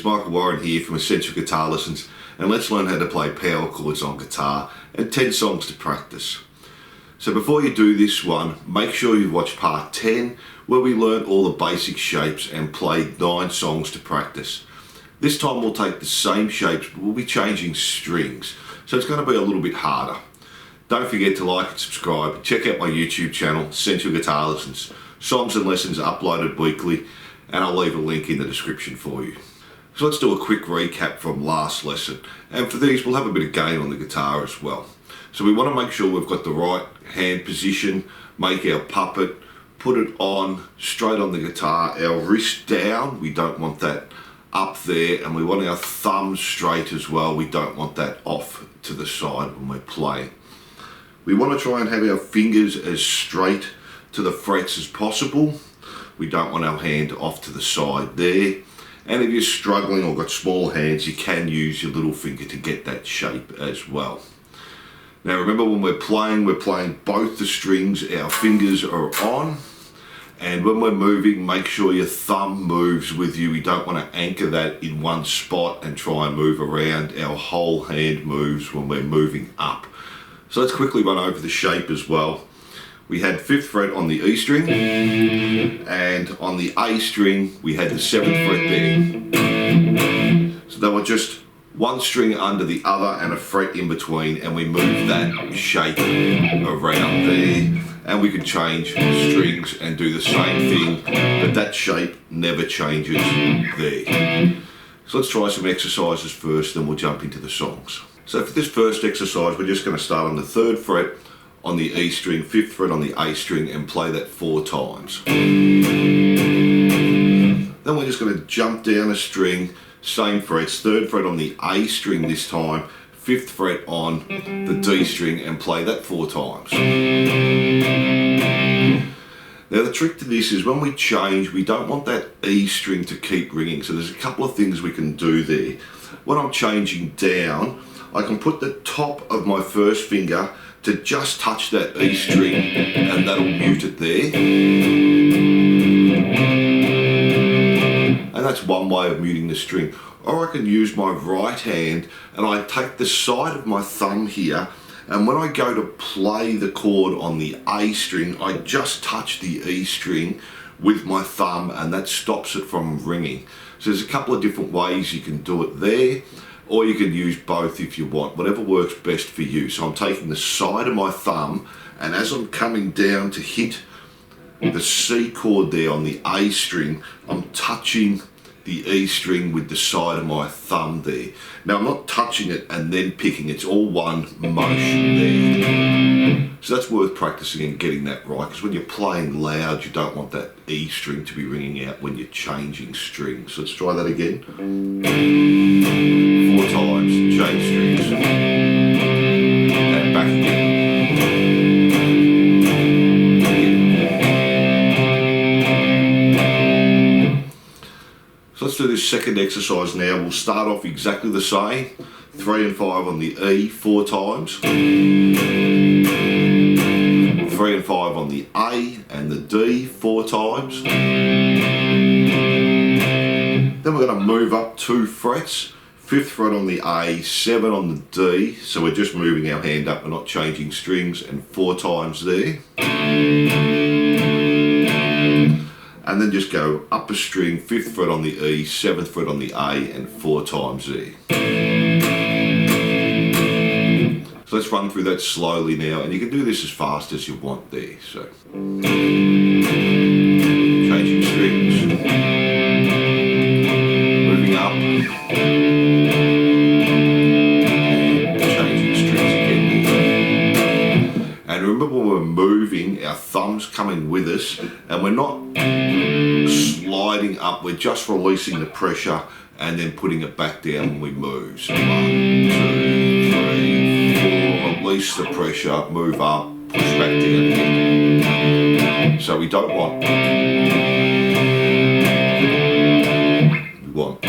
it's Michael Warren here from Essential Guitar Lessons, and let's learn how to play power chords on guitar and 10 songs to practice. So before you do this one, make sure you watch part 10 where we learn all the basic shapes and played 9 songs to practice. This time we'll take the same shapes, but we'll be changing strings, so it's going to be a little bit harder. Don't forget to like and subscribe. Check out my YouTube channel, Essential Guitar Lessons. Songs and lessons are uploaded weekly, and I'll leave a link in the description for you. So let's do a quick recap from last lesson. And for these, we'll have a bit of gain on the guitar as well. So we want to make sure we've got the right hand position, make our puppet, put it on, straight on the guitar, our wrist down, we don't want that up there, and we want our thumb straight as well, we don't want that off to the side when we're playing. We want to try and have our fingers as straight to the frets as possible. We don't want our hand off to the side there. And if you're struggling or got small hands, you can use your little finger to get that shape as well. Now remember, when we're playing both the strings, our fingers are on. And when we're moving, make sure your thumb moves with you. We don't want to anchor that in one spot and try and move around. Our whole hand moves when we're moving up. So let's quickly run over the shape as well. We had 5th fret on the E string, and on the A string we had the 7th fret there. So they were just one string under the other and a fret in between, and we moved that shape around there. And we could change strings and do the same thing, but that shape never changes there. So let's try some exercises first, then we'll jump into the songs. So for this first exercise, we're just going to start on the 3rd fret on the E string, 5th fret on the A string, and play that 4 times. Then we're just going to jump down a string, same frets, 3rd fret on the A string this time, 5th fret on the D string, and play that 4 times. Now the trick to this is when we change, we don't want that E string to keep ringing, so there's a couple of things we can do there. When I'm changing down, I can put the top of my first finger to just touch that E string, and that'll mute it there. And that's one way of muting the string. Or I can use my right hand and I take the side of my thumb here, and when I go to play the chord on the A string, I just touch the E string with my thumb, and that stops it from ringing. So there's a couple of different ways you can do it there, or you can use both if you want, whatever works best for you. So I'm taking the side of my thumb, and as I'm coming down to hit the C chord there on the A string, I'm touching the E string with the side of my thumb there. Now I'm not touching it and then picking, it's all one motion there. So that's worth practicing and getting that right, because when you're playing loud, you don't want that E string to be ringing out when you're changing strings. So let's try that again. 4 times, change strings, and back again. So let's do this second exercise now. We'll start off exactly the same. 3 and 5 on the E 4 times. 3 and 5 on the A and the D 4 times. Then we're going to move up 2 frets. 5th fret on the A, 7 on the D. So we're just moving our hand up, we're not changing strings, and 4 times there. And then just go up a string, 5th fret on the E, 7th fret on the A, and 4 times there. So let's run through that slowly now, and you can do this as fast as you want there. So changing strings, moving up, and changing strings again. And remember, when we're moving, our thumb's coming with us, and we're not sliding up, we're just releasing the pressure and then putting it back down when we move. So 1, 2, 3, 4, release the pressure, move up, push back down again. So we don't want, we want.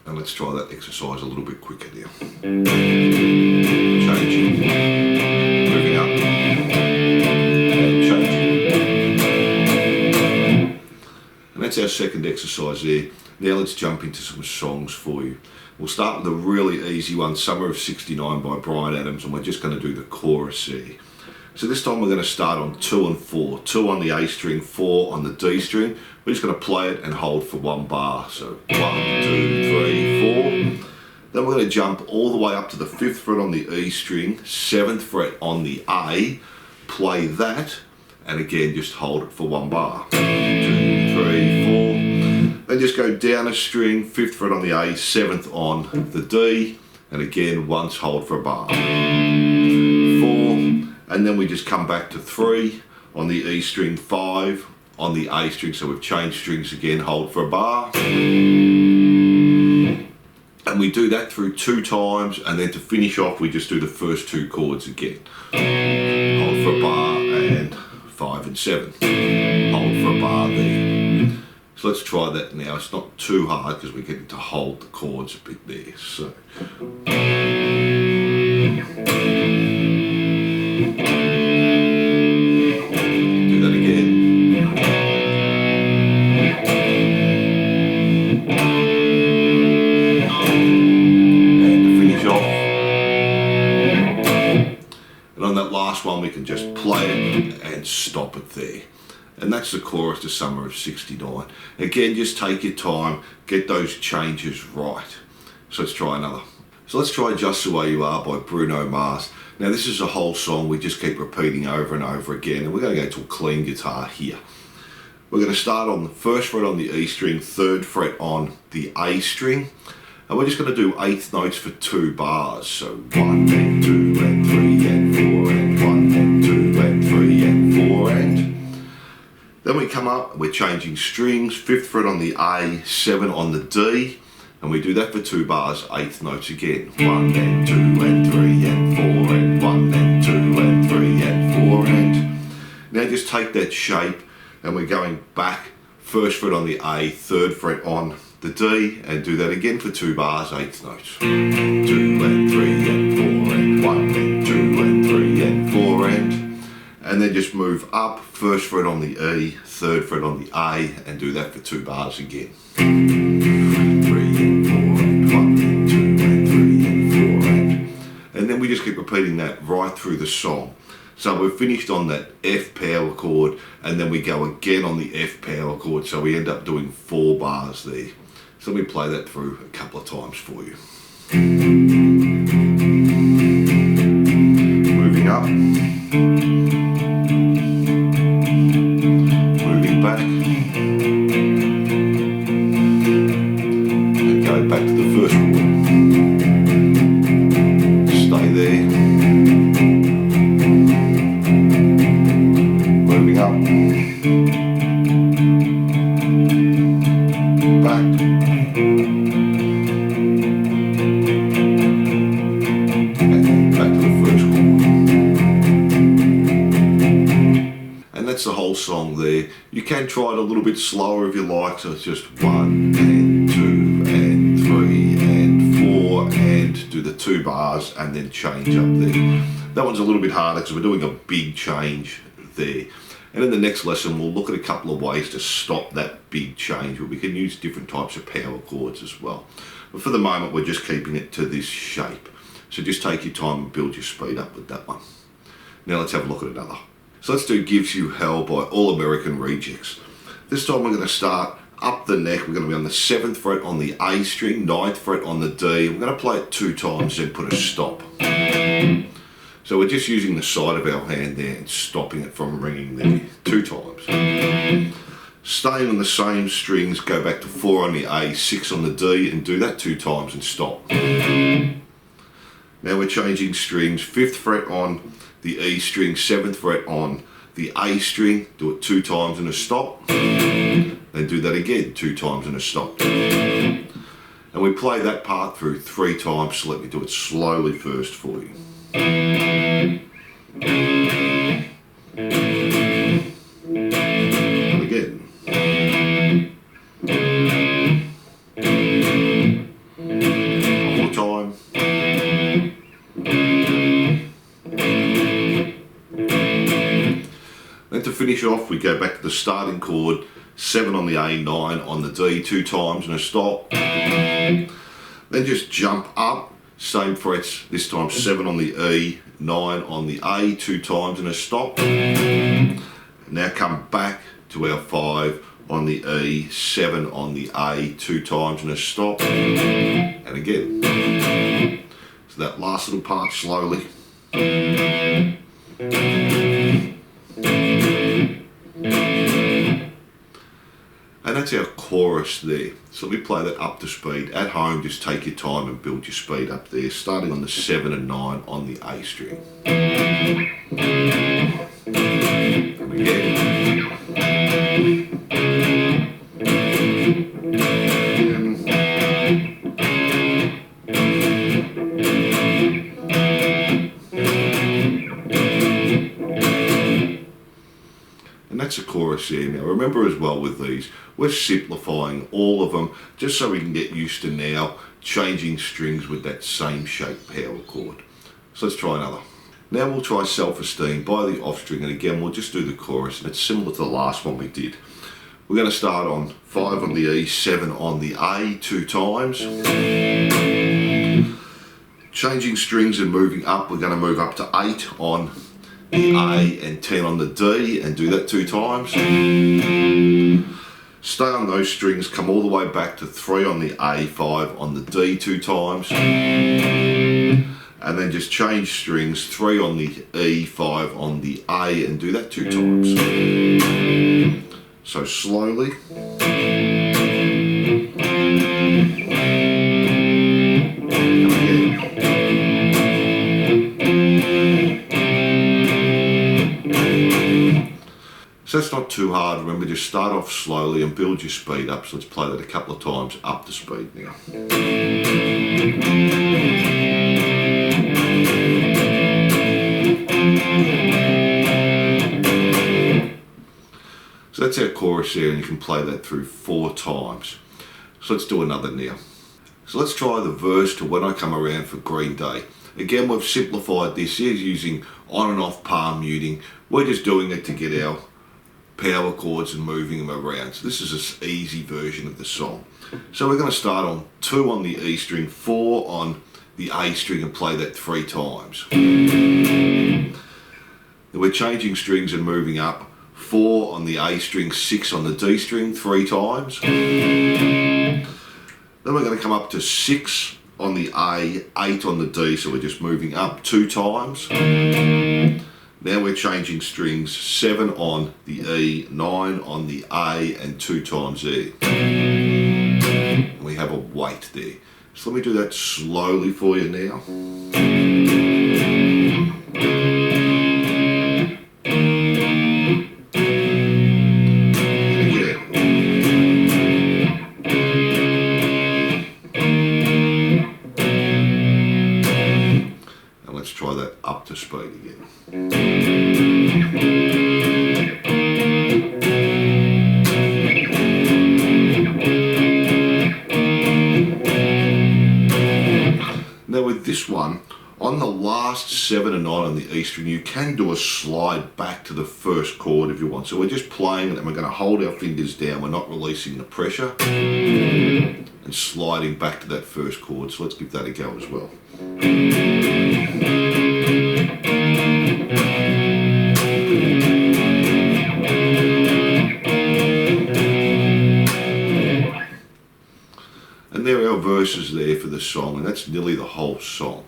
And let's try that exercise a little bit quicker now. Changing, moving up, and changing. our second exercise there. Now let's jump into some songs for you. We'll start with a really easy one, Summer of '69 by Bryan Adams, and we're just going to do the chorus there. So this time we're going to start on 2 and 4. 2 on the A string, 4 on the D string. We're just going to play it and hold for 1 bar. So 1, 2, 3, 4. Then we're going to jump all the way up to the 5th fret on the E string, 7th fret on the A, play that, and again just hold it for 1 bar. 2, 3, 4. Then just go down a string, 5th fret on the A, 7th on the D, and again once hold for a bar. 4, and then we just come back to 3 on the E string, 5 on the A string, so we've changed strings again, hold for a bar. And we do that through 2 times, and then to finish off we just do the first 2 chords again. Hold for a bar and 5 and 7. Hold for a bar there. So let's try that now. It's not too hard because we're getting to hold the chords a bit there. So. Do that again. And to finish off. And on that last one we can just play it and stop it there. And that's the chorus to Summer of '69. Again, just take your time, get those changes right. So let's try another. So let's try Just the Way You Are by Bruno Mars. Now this is a whole song we just keep repeating over and over again, and we're going to go to a clean guitar here. We're going to start on the 1st fret on the E string, 3rd fret on the A string, and we're just going to do 8th notes for 2 bars. So 1 and 2 and 3 and 4 and 1 and 2 and 3 and 4 and. Then we come up, we're changing strings, 5th fret on the A, 7 on the D, and we do that for 2 bars, 8th notes again. 1 and 2 and 3 and 4 and 1 and 2 and 3 and 4 and. Now just take that shape and we're going back, 1st fret on the A, 3rd fret on the D, and do that again for 2 bars, 8th notes. 2 and 3 and 4 and 1 and 2 and 3 and 4 and then just move up, 1st fret on the E, 3rd fret on the A, and do that for 2 bars again. 3 and 4 and 1 and 2 and 3 and 4 and then we just keep repeating that right through the song. So we're finished on that F power chord, and then we go again on the F power chord, so we end up doing 4 bars there. So let me play that through a couple of times for you. Moving up. Moving back. And going back to the 1st chord. Stay there. Moving up. Back. That's the whole song there. You can try it a little bit slower if you like, so it's just 1 and 2 and 3 and 4 and do the 2 bars and then change up there. That one's a little bit harder because we're doing a big change there. And in the next lesson we'll look at a couple of ways to stop that big change, where we can use different types of power chords as well. But for the moment we're just keeping it to this shape. So just take your time and build your speed up with that one. Now let's have a look at another. So let's do Gives You Hell by All American Rejects. This time we're going to start up the neck. We're going to be on the 7th fret on the A string, 9th fret on the D. We're going to play it 2 times, then put a stop. So we're just using the side of our hand there and stopping it from ringing there 2 times. Staying on the same strings, go back to 4 on the A, 6 on the D, and do that 2 times and stop. Now we're changing strings, 5th fret on the E string, 7th fret on the A string, do it 2 times and a stop, then do that again 2 times and a stop. And we play that part through 3 times, so let me do it slowly first for you. And again. One more time. Then to finish off, we go back to the starting chord, 7 on the A, 9 on the D 2 times and a stop. Then just jump up, same frets, this time 7 on the E, 9 on the A 2 times and a stop. Now come back to our 5 on the E, 7 on the A 2 times and a stop. And again. So that last little part slowly. And that's our chorus there. So let me play that up to speed. At home, just take your time and build your speed up there, starting on the 7 and 9 on the A string. And again. And that's the chorus there. Now remember as well with these, we're simplifying all of them just so we can get used to now changing strings with that same shape power chord. So let's try another. Now we'll try Self-Esteem by the off string, and again we'll just do the chorus, and it's similar to the last one we did. We're going to start on 5 on the E, 7 on the A 2 times. Changing strings and moving up, we're going to move up to 8 on the A and 10 on the D and do that 2 times. Stay on those strings, come all the way back to 3 on the A, 5 on the D 2 times. And then just change strings, 3 on the E, 5 on the A and do that 2 times. So slowly. So that's not too hard. Remember, just start off slowly and build your speed up. So let's play that a couple of times up to speed now. So that's our chorus there, and you can play that through 4 times. So let's do another now. So let's try the verse to When I Come Around for Green Day. Again, we've simplified this here using on and off palm muting. We're just doing it to get our power chords and moving them around. So this is an easy version of the song. So we're going to start on 2 on the E string, 4 on the A string and play that 3 times. Then we're changing strings and moving up, 4 on the A string, 6 on the D string 3 times. Then we're going to come up to 6 on the A, 8 on the D, so we're just moving up 2 times. Now we're changing strings, 7 on the E, 9 on the A and 2 times E. And we have a weight there. So let me do that slowly for you now. And let's try that up to speed again. Now with this one, on the last 7 and 9 on the E string, you can do a slide back to the first chord if you want. So we're just playing it and we're going to hold our fingers down, we're not releasing the pressure, and sliding back to that first chord. So let's give that a go as well. And there are our verses there for the song, and that's nearly the whole song.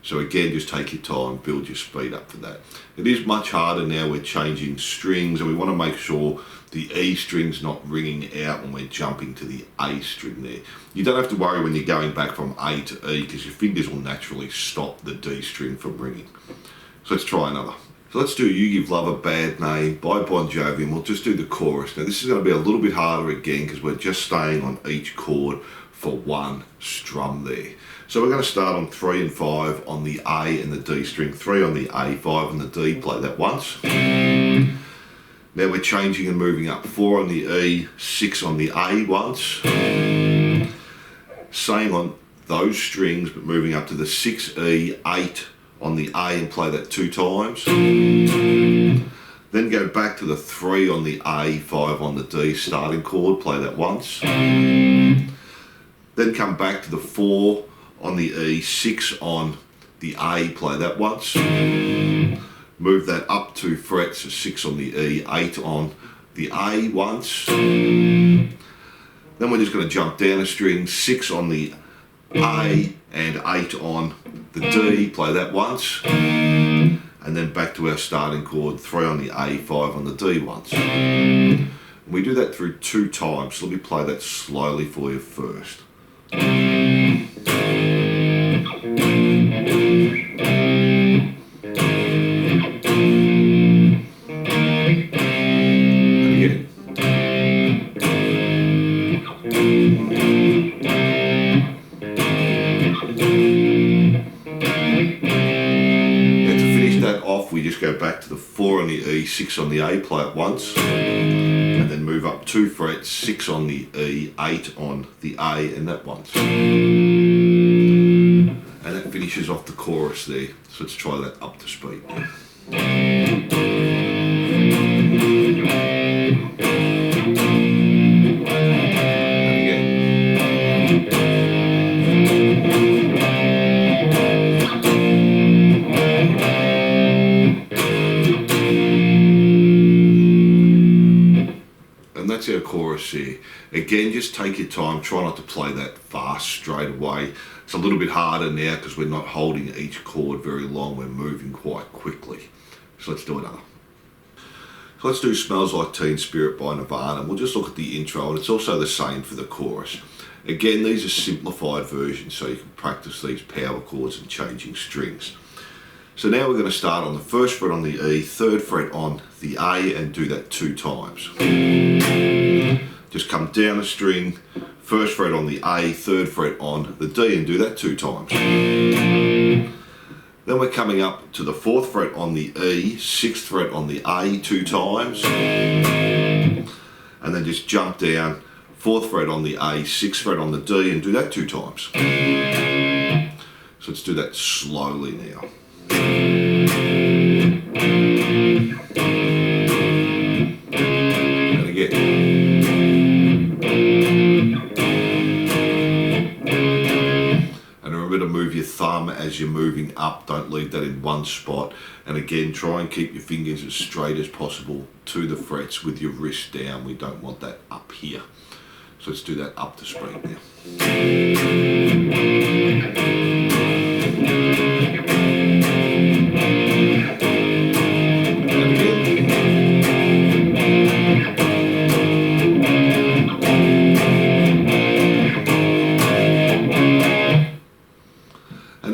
So again, just take your time, build your speed up for that. It is much harder now, we're changing strings, and we want to make sure the E string's not ringing out when we're jumping to the A string there. You don't have to worry when you're going back from A to E, because your fingers will naturally stop the D string from ringing. So let's try another. So let's do You Give Love a Bad Name by Bon Jovi, and we'll just do the chorus. Now this is going to be a little bit harder again, because we're just staying on each chord for 1 strum there. So we're going to start on 3 and 5 on the A and the D string, 3 on the A, 5 on the D, play that once. Now we're changing and moving up, 4 on the E, 6 on the A once. Same on those strings, but moving up to the 6 E, 8 on the A and play that 2 times. Then Then go back to the 3 on the A, 5 on the D starting chord, play that once. Then come back to the 4 on the E, 6 on the A, play that once. Move that up 2 frets, so 6 on the E, 8 on the A once. Then we're just going to jump down a string, 6 on the A and 8 on the D, play that once. And then back to our starting chord, 3 on the A, 5 on the D once. We do that through 2 times, so let me play that slowly for you first. We just go back to the 4 on the E, 6 on the A, play it once, and then move up 2 frets, 6 on the E, 8 on the A, and that once. And that finishes off the chorus there. So let's try that up to speed. That's our chorus here. Again, just take your time, try not to play that fast straight away. It's a little bit harder now because we're not holding each chord very long, we're moving quite quickly. So let's do another. So let's do Smells Like Teen Spirit by Nirvana. We'll just look at the intro, and it's also the same for the chorus. Again, these are simplified versions so you can practice these power chords and changing strings. So now we're going to start on the 1st fret on the E, 3rd fret on the A, and do that 2 times. Just come down a string, 1st fret on the A, 3rd fret on the D, and do that 2 times. Then we're coming up to the 4th fret on the E, 6th fret on the A 2 times, and then just jump down, 4th fret on the A, 6th fret on the D, and do that 2 times. So let's do that slowly now. And again. And remember to move your thumb as you're moving up, don't leave that in one spot. And again, try and keep your fingers as straight as possible to the frets with your wrist down. We don't want that up here. So let's do that up to speed now.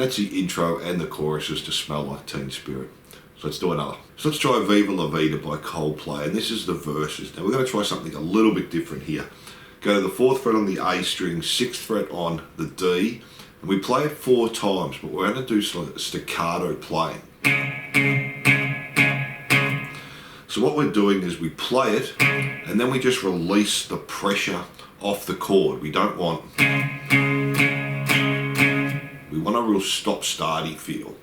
That's the intro and the choruses to Smell Like Teen Spirit. So let's do another. So let's try Viva La Vida by Coldplay, and this is the verses. Now we're going to try something a little bit different here. Go to the 4th fret on the A string, 6th fret on the D, and we play it 4 times, but we're going to do staccato playing. So what we're doing is we play it, and then we just release the pressure off the chord. We don't want... We want a real stop-starty feel.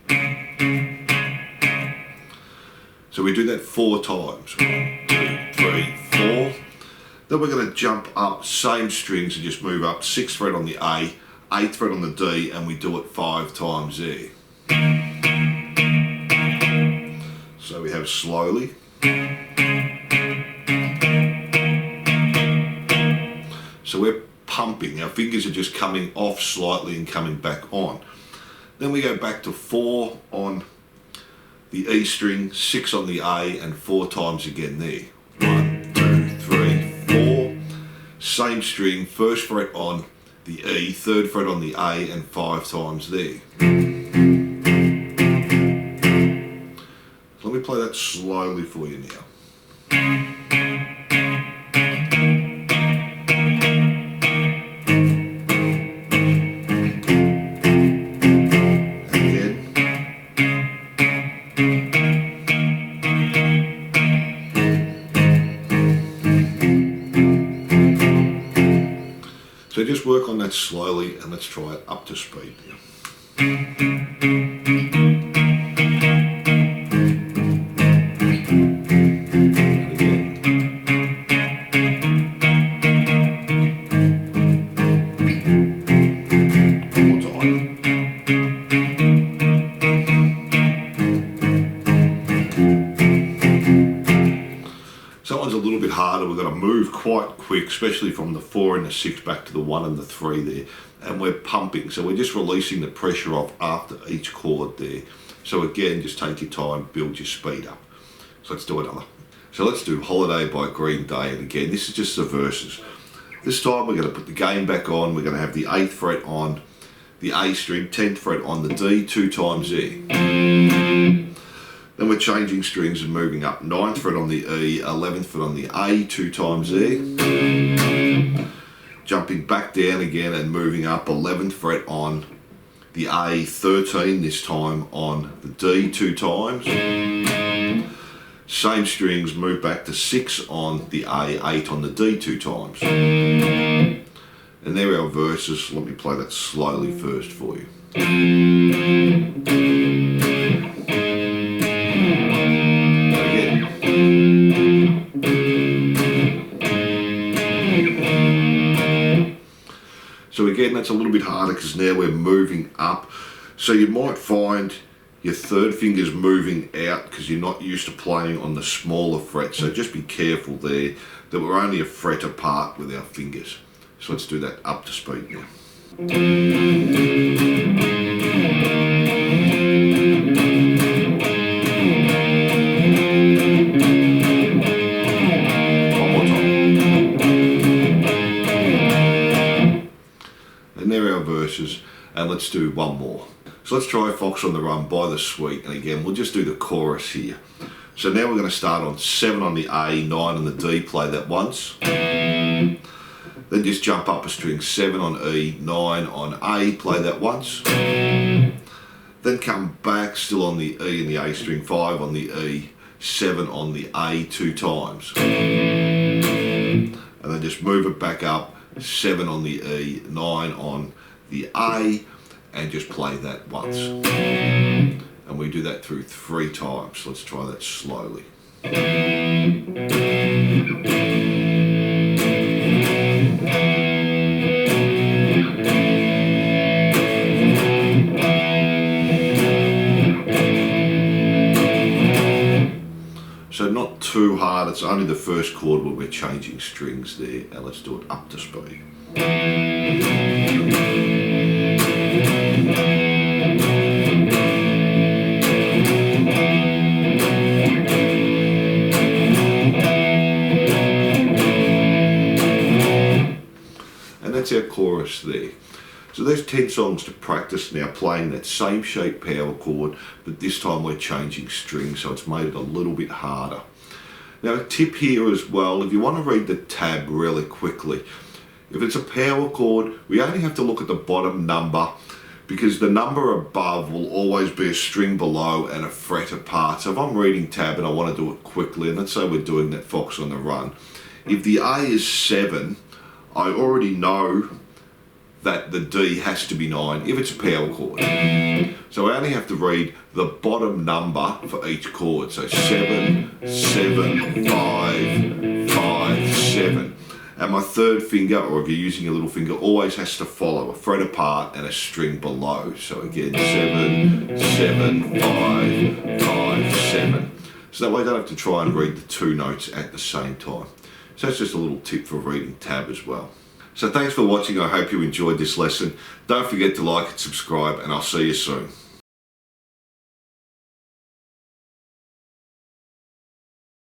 So we do that 4 times. 1, 2, 3, 4. Then we're going to jump up, same strings, and just move up 6th fret on the A, 8th fret on the D, and we do it 5 times there. So we have slowly. So we're pumping, our fingers are just coming off slightly and coming back on. Then we go back to 4 on the E string, 6 on the A, and 4 times again there. 1, 2, 3, 4. Same string, 1st fret on the E, 3rd fret on the A, and 5 times there. So let me play that slowly for you now. So just work on that slowly, and let's try it up to speed now. little bit harder. We've got to move quite quick, especially from the 4 and the 6 back to the 1 and the 3 there. And we're pumping, so we're just releasing the pressure off after each chord there. So again, just take your time, build your speed up. So let's do another. So let's do Holiday by Green Day, and again, this is just the verses. This time we're going to put the gain back on. We're going to have the 8th fret on the A string, 10th fret on the D, 2 times E. Then we're changing strings and moving up. 9th fret on the E, 11th fret on the A, 2 times E. Jumping back down again and moving up. 11th fret on the A, 13 this time on the D, 2 times. Same strings, move back to 6 on the A, 8 on the D, 2 times. And there are our verses. Let me play that slowly first for you. So again, that's a little bit harder because now we're moving up. So you might find your 3rd finger's moving out because you're not used to playing on the smaller frets. So just be careful there that we're only a fret apart with our fingers. So let's do that up to speed now. One more time. And there are our verses, and let's do one more. So let's try Fox on the Run by The Sweet, and again we'll just do the chorus here. So now we're going to start on 7 on the A, 9 on the D, play that once. Then just jump up a string, 7 on E, 9 on A, play that once. Then come back, still on the E and the A string, 5 on the E, 7 on the A, 2 times. And then just move it back up, 7 on the E, 9 on the A, and just play that once. And we do that through 3 times. Let's try that slowly. So not too hard, it's only the first chord where we're changing strings there, and let's do it up to speed. And that's our chorus there. So there's 10 songs to practice now, playing that same shape power chord, but this time we're changing strings, so it's made it a little bit harder. Now a tip here as well, if you want to read the tab really quickly, if it's a power chord, we only have to look at the bottom number, because the number above will always be a string below and a fret apart. So if I'm reading tab and I want to do it quickly, and let's say we're doing that Fox on the Run, if the A is 7, I already know that the D has to be 9 if it's a power chord. So I only have to read the bottom number for each chord. So 7, 7, 5, 5, 7. And my 3rd finger, or if you're using a little finger, always has to follow a fret apart and a string below. So again, 7, 7, 5, 5, 7. So that way I don't have to try and read the 2 notes at the same time. So that's just a little tip for reading tab as well. So thanks for watching. I hope you enjoyed this lesson. Don't forget to like and subscribe, and I'll see you soon.